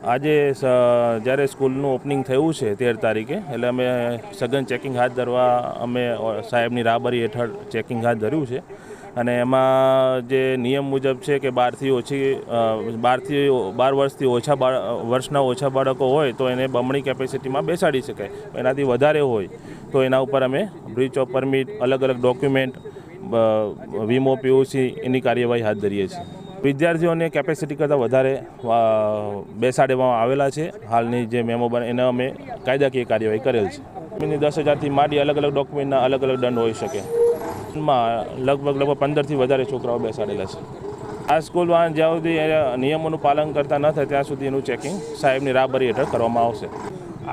આજે જ્યારે સ્કૂલનું ઓપનિંગ થયું છે 13 તારીખે, એટલે અમે સઘન ચેકિંગ હાથ ધરવા અમે સાહેબની રાહબરી હેઠળ ચેકિંગ હાથ ધર્યું છે. અને એમાં જે નિયમ મુજબ છે કે 12 વર્ષથી વર્ષના ઓછા બાળકો હોય તો એને બમણી કેપેસિટીમાં બેસાડી શકાય. એનાથી વધારે હોય તો એના ઉપર અમે બ્રીચ ઓફ પરમિટ, અલગ અલગ ડોક્યુમેન્ટ, વીમો, પીયુસી એની કાર્યવાહી હાથ ધરીએ છીએ. વિદ્યાર્થીઓને કેપેસિટી કરતાં વધારે બેસાડવામાં આવેલા છે. હાલની જે મેમો બને એને અમે કાયદાકીય કાર્યવાહી કરેલ છે. 10,000થી માંડી અલગ અલગ ડોક્યુમેન્ટના અલગ અલગ દંડ હોઈ શકે. એમાં લગભગ 15થી વધારે છોકરાઓ બેસાડેલા છે. આ સ્કૂલમાં જ્યાં સુધી નિયમોનું પાલન કરતા ન થાય ત્યાં સુધી એનું ચેકિંગ સાહેબની રાહબરી હેઠળ કરવામાં આવશે.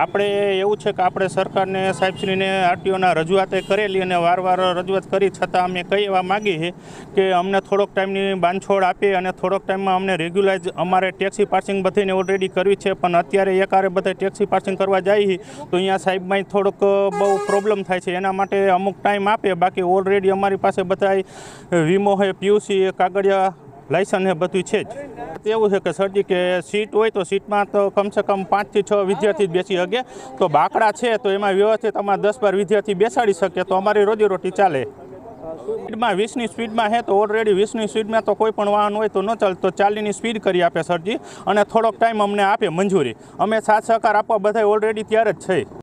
આપણે એવું છે કે આપણે સરકારને, સાહેબશ્રીને, આરટીઓના રજૂઆતે કરેલી અને વારવાર રજૂઆત કરી છતાં અમે કઈ એવા માગીએ છીએ કે અમને થોડોક ટાઈમની બાંધછોડ આપીએ અને થોડોક ટાઈમમાં અમને રેગ્યુલાઇઝ અમારે ટેક્સી પાર્સિંગ બધીને ઓલરેડી કરવી છે, પણ અત્યારે એકારે બધા ટેક્સી પાર્સિંગ કરવા જઈએ તો અહીંયા સાહેબમાં થોડોક બહુ પ્રોબ્લેમ થાય છે. એના માટે અમુક ટાઈમ આપે. બાકી ઓલરેડી અમારી પાસે બધા વીમો છે, પીયુસી, કાગળિયા, લાયસન્સ એ બધું છે જ. એવું છે કે સરજી કે સીટ હોય તો સીટમાં તો કમસે કમ 5થી 6 વિદ્યાર્થી જ બેસી શકે. તો બાકડા છે તો એમાં વ્યવસ્થિત અમારે 10-12 વિદ્યાર્થી બેસાડી શકે તો અમારી રોજીરોટી ચાલે. સ્પીડમાં 20ની સ્પીડમાં છે તો ઓલરેડી 20ની સ્પીડમાં તો કોઈ પણ વાહન હોય તો ન ચાલે, તો 40ની સ્પીડ કરી આપે સરજી અને થોડોક ટાઈમ અમને આપે મંજૂરી. અમે સાથ સહકાર આપવા બધા ઓલરેડી ત્યારે જ છે.